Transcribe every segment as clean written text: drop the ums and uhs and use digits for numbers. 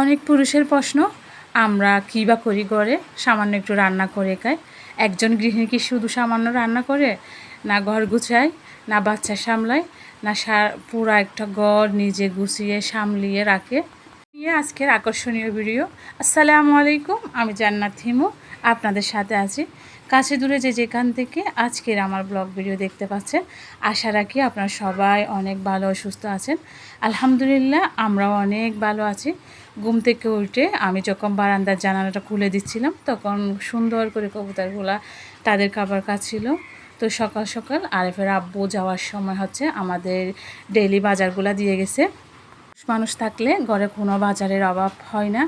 অনেক পুরুষের প্রশ্ন, আমরা কী বা করি ঘরে? সামান্য একটু রান্না করে খাই। একজন গৃহিণী কি শুধু সামান্য রান্না করে? না ঘর গুছায়, না বাচ্চা সামলায়, না পুরা একটা ঘর নিজে গুছিয়ে সামলিয়ে রাখে। আজকের আকর্ষণীয় ভিডিও। আসসালামু আলাইকুম, আমি জান্নাত হিমু আপনাদের সাথে আছি। কাছে দূরে যে যেখান থেকে আজকের আমার ব্লগ ভিডিও দেখতে পাচ্ছেন, আশা রাখি আপনারা সবাই অনেক ভালো ও সুস্থ আছেন। আলহামদুলিল্লাহ, আমরাও অনেক ভালো আছি। ঘুম থেকে উঠে আমি যখন বারান্দার জানালাটা খুলে দিচ্ছিলাম, তখন সুন্দর করে কবুতরগুলা তাদের খাবার খাচ্ছিল। তো সকাল সকাল আরেফের আব্বু যাওয়ার সময় আমাদের ডেইলি বাজারগুলা দিয়ে গেছে। মানুষ থাকলে ঘরে কোনো বাজারের অভাব হয় না।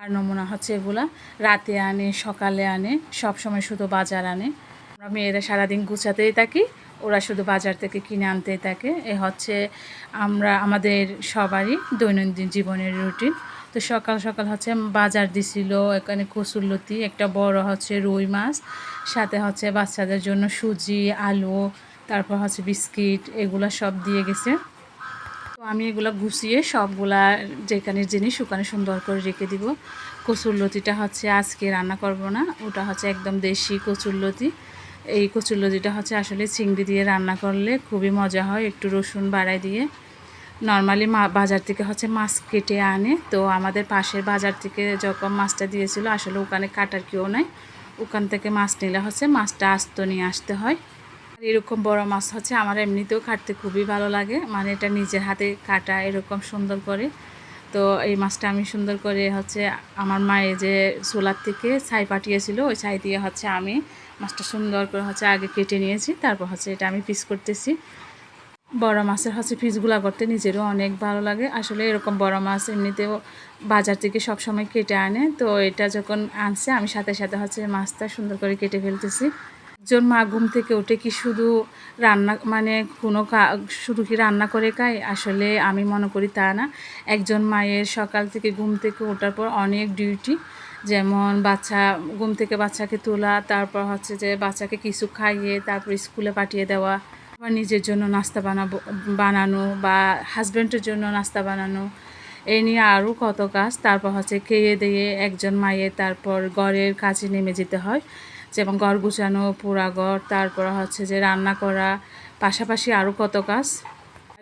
আর নমুনা এগুলা রাতে আনে, সকালে আনে, সব সময় শুধু বাজার আনে। আমরা মেয়েরা সারাদিন গুছাতেই থাকি, ওরা শুধু বাজার থেকে কিনে আনতেই থাকে। আমরা আমাদের সবারই দৈনন্দিন জীবনের রুটিন। তো সকাল সকাল বাজার দিছিল এখানে কচুরলতি, একটা বড় রুই মাছ, সাথে বাচ্চাদের জন্য সুজি, আলু, তারপর বিস্কিট, এগুলা সব দিয়ে গেছে। তো আমি এগুলো গুছিয়ে সবগুলা যেখানে জিনিস ওখানে সুন্দর করে রেখে দিব। কচুরলতিটা আজকে রান্না করব না, ওটা একদম দেশি কচুরলতি। এই কচুরলতিটা আসলে চিংড়ি দিয়ে রান্না করলে খুবই মজা হয়, একটু রসুন বাড়াই দিয়ে। নর্মালি বাজার থেকে মাছ কেটে আনে, তো আমাদের পাশের বাজার থেকে যখন মাছটা দিয়েছিল আসলে ওখানে কাটার কেউ নাই, ওখান থেকে মাছ নিলে মাছটা আস্ত নিয়ে আসতে হয়। এরকম বড় মাছ আমার এমনিতেও কাটতে খুবই ভালো লাগে, মানে এটা নিজের হাতে কাটা এরকম সুন্দর করে। তো এই মাছটা আমি সুন্দর করে আমার মায়ের যে চুলার থেকে ছাই পাঠিয়েছিল, ওই ছাই দিয়ে আমি মাছটা সুন্দর করে আগে কেটে নিয়েছি। তারপর এটা আমি পিস করতেছি। বড় মাছের পিসগুলা করতে নিজেরও অনেক ভালো লাগে। আসলে এরকম বড় মাছ এমনিতেও বাজার থেকে সব সময় কেটে আনে, তো এটা যখন আনছে আমি সাথে সাথে মাছটা সুন্দর করে কেটে ফেলতেছি। একজন মা ঘুম থেকে উঠে কি শুধু রান্না মানে শুধু কি রান্না করে খায়? আসলে আমি মনে করি তা না। একজন মায়ের সকাল থেকে ঘুম থেকে ওঠার পর অনেক ডিউটি, যেমন ঘুম থেকে বাচ্চাকে তোলা, তারপর যে বাচ্চাকে কিছু খাইয়ে তারপর স্কুলে পাঠিয়ে দেওয়া, আবার নিজের জন্য নাস্তা বানানো বা হাজব্যান্ডের জন্য নাস্তা বানানো, এই নিয়ে আরও কত কাজ। তারপর খেয়ে দিয়ে একজন মায়ের তারপর ঘরের কাজে নেমে যেতে হয়, যেমন ঘর গুছানো, পোড়া ঘর, তারপর যে রান্না করা, পাশাপাশি আরও কত কাজ,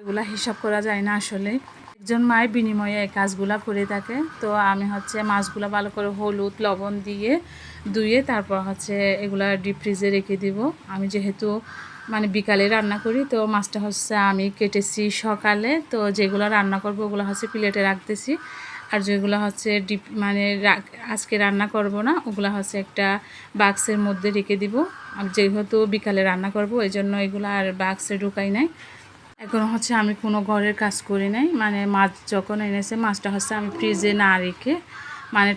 এগুলা হিসাব করা যায় না আসলে। একজন মায়ের বিনিময়ে এই কাজগুলা করে থাকে। তো আমি মাছগুলা ভালো করে হলুদ লবণ দিয়ে ধুয়ে তারপর এগুলা ডিপ ফ্রিজে রেখে দিব। আমি যেহেতু বিকালে রান্না করি, তো মাছটা আমি কেটেছি সকালে, তো যেগুলো রান্না করবো ওগুলো প্লেটে রাখতেছি। আর যেগুলো ডিপ আজকে রান্না করব না, ওগুলো একটা বাক্সের মধ্যে রেখে দিব। আর যেহেতু বিকালে রান্না করব এই জন্য এগুলো আর বাক্সে ঢুকাই নাই। এখনও আমি কোনো ঘরের কাজ করি নাই, মাছ যখন এনেছে মাছটা আমি ফ্রিজে না রেখে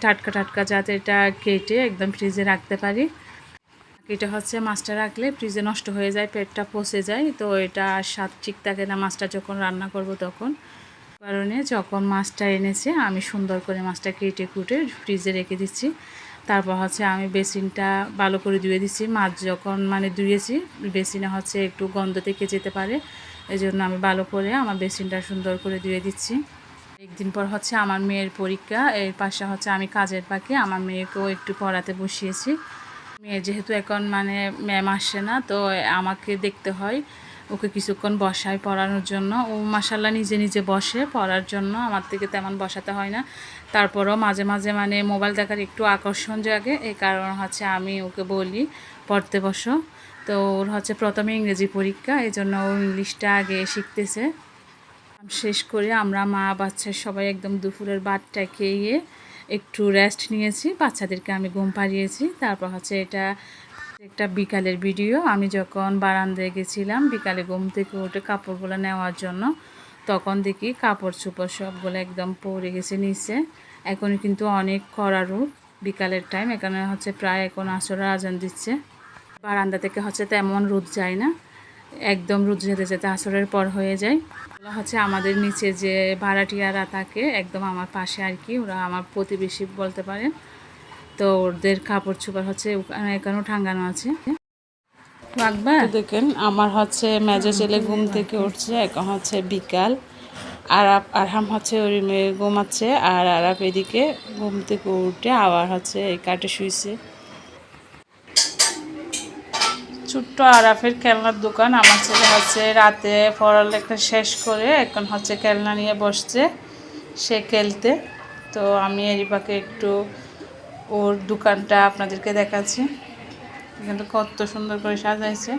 টাটকা টাটকা যাতে এটা কেটে একদম ফ্রিজে রাখতে পারি। এটা মাছটা রাখলে ফ্রিজে নষ্ট হয়ে যায়, পেটটা পচে যায়, তো এটা স্বাদ ঠিক থাকে না মাছটা যখন রান্না করব তখন। কারণে যখন মাছটা এনেছে আমি সুন্দর করে মাছটা কেটে কুটে ফ্রিজে রেখে দিচ্ছি। তারপর আমি বেসিনটা ভালো করে ধুয়ে দিচ্ছি। মাছ যখন ধুয়েছি, বেসিনে একটু গন্ধ থেকে যেতে পারে, এই জন্য আমি ভালো করে আমার বেসিনটা সুন্দর করে ধুয়ে দিচ্ছি। একদিন পর আমার মেয়ের পরীক্ষা, এর পাশে আমি কাজের ফাঁকে আমার মেয়েকেও একটু পড়াতে বসিয়েছি। মেয়ে যেহেতু এখন ম্যাম আসে না, তো আমাকে দেখতে হয়, ওকে কিছুক্ষণ বসায় পড়ানোর জন্য। ও মাশাআল্লাহ নিজে নিজে বসে পড়ার জন্য, আমার থেকে তেমন বসাতে হয় না। তারপরও মাঝে মাঝে মোবাইল দেখার একটু আকর্ষণ জাগে, এই কারণে আমি ওকে বলি পড়তে বসো। তো ওর প্রথমে ইংরেজি পরীক্ষা, এই জন্য ও ইংলিশটা আগে শিখতেছে। শেষ করে আমরা মা বাচ্চা সবাই একদম দুপুরের ভাতটা খেয়ে একটু রেস্ট নিয়েছি, বাচ্চাদেরকে আমি ঘুম পাড়িয়েছি। তারপর এটা একটা বিকালের ভিডিও। আমি যখন বারান্দায় গেছিলাম বিকালে ঘুম থেকে উঠে কাপড়গুলো নেওয়ার জন্য, তখন দেখি কাপড় চোপড় সবগুলো একদম পড়ে গেছে নিচে। এখন কিন্তু অনেক কড়া রোদ, বিকালের টাইম, এখানে প্রায় এখন আসরের আজান দিচ্ছে। বারান্দা থেকে তেমন রোদ যায় না, একদম রোদ যেতে যেতে আসরের পর হয়ে যায়। ওরা আমাদের নিচে যে ভাড়াটিয়ারা থাকে একদম আমার পাশে আর কি, ওরা আমার প্রতিবেশী বলতে পারেন। তো ওদের কাপড় চোপড় এখানেও টাঙানো আছে। দেখেন আমার মেজো ছেলে ঘুম থেকে উঠছে, এখন বিকাল। আরহাম হচ্ছে ওর মেয়ে ঘুমাচ্ছে, আর আরাপ এদিকে ঘুম থেকে উঠে আবার হচ্ছে এই কাটে শুয়েছে। ছোট্ট আরাফের খেলনার দোকান। আমার ছেলে হচ্ছে রাতে পড়ালেখা শেষ করে এখন হচ্ছে খেলনা নিয়ে বসছে সে খেলতে। তো আমি এরই পাকে একটু ওর দোকানটা আপনাদেরকে দেখাচ্ছি। এখানে কত সুন্দর করে সাজাইছে।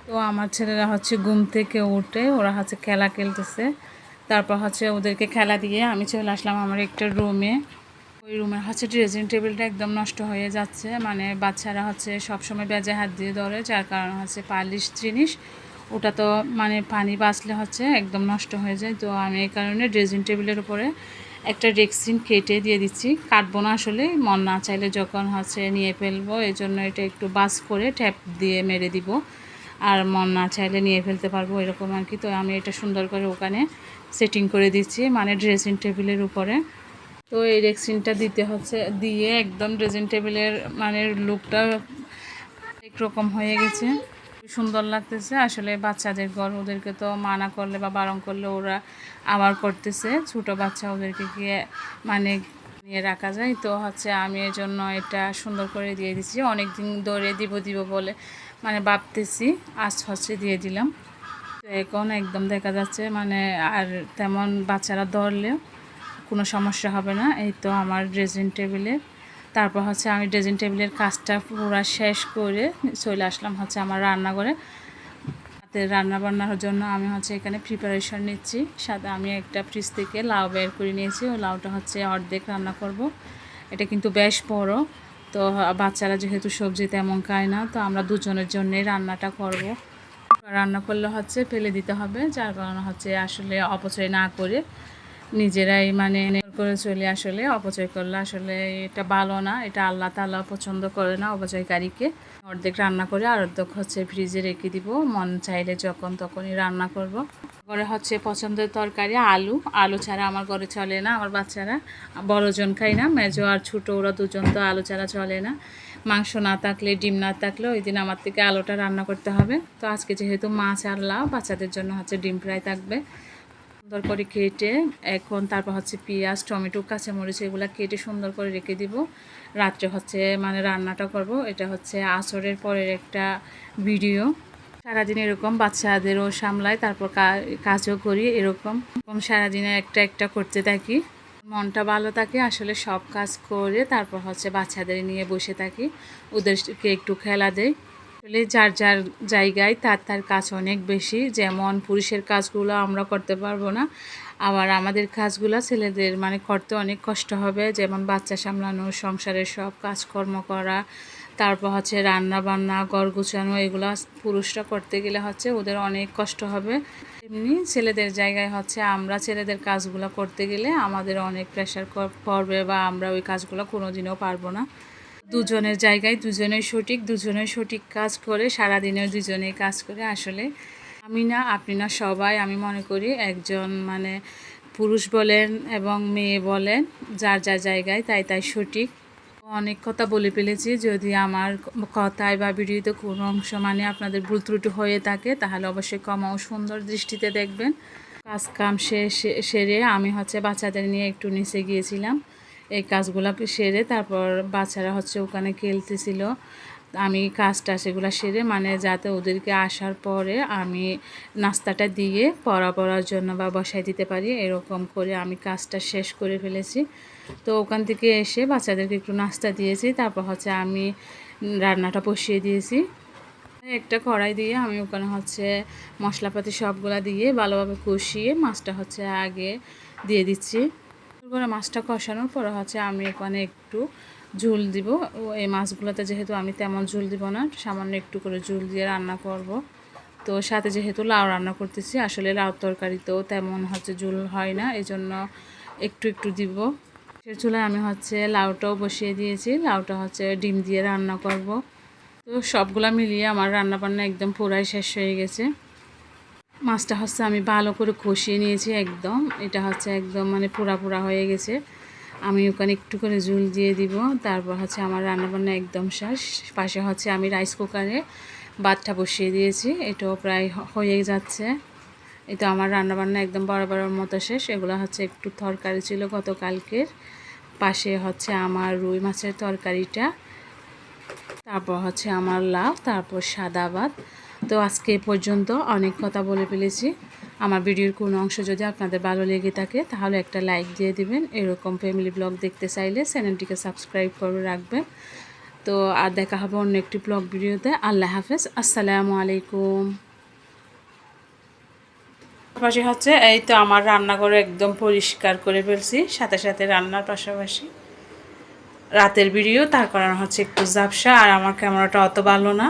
তো আমার ছেলেরা হচ্ছে ঘুম থেকে উঠে ওরা হচ্ছে খেলা খেলতেছে। তারপর হচ্ছে ওদেরকে খেলা দিয়ে আমি চলে আসলাম আমার একটা রুমে। ওই রুমের হচ্ছে ড্রেসিং টেবিলটা একদম নষ্ট হয়ে যাচ্ছে, মানে বাচ্চারা হচ্ছে সবসময় বেজে হাত দিয়ে ধরে, যার কারণে হচ্ছে পালিশ জিনিস ওটা তো মানে পানি বাঁচলে হচ্ছে একদম নষ্ট হয়ে যায়। তো আমি এই কারণে ড্রেসিং টেবিলের উপরে একটা রেক্সিন কেটে দিয়ে দিচ্ছি। কাটবো না আসলে, মন না চাইলে যখন হচ্ছে নিয়ে ফেলবো এই জন্য এটা একটু বাস করে ট্যাপ দিয়ে মেরে দিব, আর মন না চাইলে নিয়ে ফেলতে পারবো এরকম আর কি। তো আমি এটা সুন্দর করে ওখানে সেটিং করে দিচ্ছি, মানে ড্রেসিং টেবিলের উপরে। তো এই রেক্সিনটা দিতে হচ্ছে, দিয়ে একদম ড্রেসিং টেবিলের মানে লুকটা একরকম হয়ে গেছে, সুন্দর লাগতেছে। আসলে বাচ্চাদের ঘর, ওদেরকে তো মানা করলে বা বারণ করলে ওরা আবার করতেছে। ছোটো বাচ্চা, ওদেরকে গিয়ে মানে নিয়ে রাখা যায়। তো হচ্ছে আমি এর জন্য এটা সুন্দর করে দিয়ে দিচ্ছি। অনেক দিন ধরে দিব বলে মানে ভাবতেছি, আজ হচ্ছে দিয়ে দিলাম। তো এখন একদম দেখা যাচ্ছে মানে আর তেমন বাচ্চারা ধরলেও কোনো সমস্যা হবে না। এই তো আমার ড্রেসিং টেবিলে। তারপর হচ্ছে আমি ড্রেসিং টেবিলের কাজটা পুরো শেষ করে চলে আসলাম হচ্ছে আমার রান্নাঘরে। রাতের রান্নাবান্নার জন্য আমি হচ্ছে এখানে প্রিপারেশন নিচ্ছি। সাথে আমি একটা ফ্রিজ থেকে লাউ বের করে নিয়েছি, ওই লাউটা হচ্ছে অর্ধেক রান্না করব। এটা কিন্তু বেশ বড়, তো বাচ্চারা যেহেতু সবজি তেমন খায় না, তো আমরা দুজনের জন্যই রান্নাটা করব। রান্না করলে হচ্ছে ফেলে দিতে হবে, যার কারণে হচ্ছে আসলে অপচয় না করে নিজেরাই মানে করে চলে। আসলে অপচয় করলে আসলে এটা ভালো না, এটা আল্লাহ তাআলা পছন্দ করে না অপচয়কারীকে। অর্ধেক রান্না করে আর অর্ধেক হচ্ছে ফ্রিজে রেখে দিব, মন চাইলে যখন তখনই রান্না করব। ঘরে হচ্ছে পছন্দের তরকারি আলু। আলু ছাড়া আমার ঘরে চলে না। আমার বাচ্চারা বড়জন খাই না, মেজো আর ছোটো ওরা দুজন তো আলু ছাড়া চলে না। মাংস না থাকলে, ডিম না থাকলে ওই দিন আমার থেকে আলুটা রান্না করতে হবে। তো আজকে যেহেতু মাছ আর লাউ, বাচ্চাদের জন্য হচ্ছে ডিম ফ্রাই থাকবে। সুন্দর করে কেটে এখন তারপর হচ্ছে পেঁয়াজ, টমেটো, কাঁচামরিচ এগুলো কেটে সুন্দর করে রেখে দিব। রাত্রে হচ্ছে মানে রান্নাটা করব। এটা হচ্ছে আসরের পরের একটা ভিডিও। সারাদিন এরকম বাচ্চাদেরও সামলাই, তারপর কাজও করি এরকম সারাদিনে একটা একটা করতে থাকি। মনটা ভালো থাকে আসলে, সব কাজ করে তারপর হচ্ছে বাচ্চাদের নিয়ে বসে থাকি, ওদেরকে একটু খেলা দেই। আসলে যার যার জায়গায় তার তার কাজ অনেক বেশি। যেমন পুরুষের কাজগুলো আমরা করতে পারবো না, আবার আমাদের কাজগুলো ছেলেদের মানে করতে অনেক কষ্ট হবে। যেমন বাচ্চা সামলানো, সংসারের সব কাজকর্ম করা, তারপর হচ্ছে রান্না বান্না, ঘর গুছানো, এগুলো পুরুষরা করতে গেলে হচ্ছে ওদের অনেক কষ্ট হবে। এমনি ছেলেদের জায়গায় হচ্ছে আমরা ছেলেদের কাজগুলো করতে গেলে আমাদের অনেক প্রেশার পড়বে, বা আমরা ওই কাজগুলো কোনোদিনও পারবো না। দুজনের জায়গায় দুজনেই সঠিক, দুজনেই সঠিক কাজ করে, সারাদিনেও দুজনেই কাজ করে। আসলে আমি না, আপনি না, সবাই আমি মনে করি একজন মানে পুরুষ বলেন এবং মেয়ে বলেন, যার যার জায়গায় তাই তাই সঠিক। অনেক কথা বলে ফেলেছি, যদি আমার কথায় বা ভিডিওতে কোনো অংশ মানে আপনাদের ভুল ত্রুটি হয়ে থাকে তাহলে অবশ্যই ক্ষমা ও সুন্দর দৃষ্টিতে দেখবেন। কাজ কাম সেরে আমি হচ্ছে বাচ্চাদের নিয়ে একটু নিচে গিয়েছিলাম। এই কাজগুলো সেরে তারপর বাচ্চারা হচ্ছে ওখানে খেলতেছিল। আমি কাজটা সেগুলো সেরে মানে যাতে ওদেরকে আসার পরে আমি নাস্তাটা দিয়ে পড়ার জন্য বা বসাই দিতে পারি, এরকম করে আমি কাজটা শেষ করে ফেলেছি। তো ওখান থেকে এসে বাচ্চাদেরকে একটু নাস্তা দিয়েছি, তারপর হচ্ছে আমি রান্নাটা বসিয়ে দিয়েছি। একটা কড়াই দিয়ে আমি ওখানে হচ্ছে মশলাপাতি সবগুলা দিয়ে ভালোভাবে কষিয়ে মাছটা হচ্ছে আগে দিয়ে দিচ্ছি। করে মাছটা কষানোর পরে হচ্ছে আমি ওখানে একটু ঝোল দিব। এই মাছগুলোতে যেহেতু আমি তেমন ঝোল দিব না, সামান্য একটু করে ঝোল দিয়ে রান্না করব। তো সাথে যেহেতু লাউ রান্না করতেছি, আসলে লাউ তরকারিতেও তেমন হচ্ছে ঝোল হয় না, এই জন্য একটু একটু দিব। সে চুলায় আমি হচ্ছে লাউটাও বসিয়ে দিয়েছি, লাউটা হচ্ছে ডিম দিয়ে রান্না করব। তো সবগুলা মিলিয়ে আমার রান্নাবান্না একদম পুরাই শেষ হয়ে গেছে। মাছটা হচ্ছে আমি ভালো করে কষিয়ে নিয়েছি একদম, এটা হচ্ছে একদম মানে পুরা হয়ে গেছে। আমি ওখানে একটু করে ঝোল দিয়ে দিব, তারপর হচ্ছে আমার রান্নাবান্না একদম শেষ। পাশে হচ্ছে আমি রাইস কুকারে ভাতটা বসিয়ে দিয়েছি, এটাও প্রায় হয়ে যাচ্ছে। এই তো আমার রান্নাবান্না একদম বরাবরের মতো শেষ। এগুলো হচ্ছে একটু তরকারি ছিল গতকালকের, পাশে হচ্ছে আমার রুই মাছের তরকারিটা, তারপর হচ্ছে আমার লাউ, তারপর সাদা ভাত। তো আজকে পর্যন্ত অনেক কথা বলে ফেলেছি। আমার ভিডিওর কোনো অংশ যদি আপনাদের ভালো লেগে থাকে তাহলে একটা লাইক দিয়ে দিবেন। এরকম ফ্যামিলি ব্লগ দেখতে চাইলে চ্যানেলটিকে সাবস্ক্রাইব করে রাখবেন। তো আর দেখা হবে অন্য একটি ব্লগ ভিডিওতে। আল্লাহ হাফেজ, আসসালামু আলাইকুম। পাশাপাশি হচ্ছে এই তো আমার রান্নাঘর একদম পরিষ্কার করে ফেলছি, সাথে সাথে রান্নার পাশাপাশি রাতের ভিডিও, তার কারণ হচ্ছে একটু ঝাপসা আর আমার ক্যামেরাটা অত ভালো না।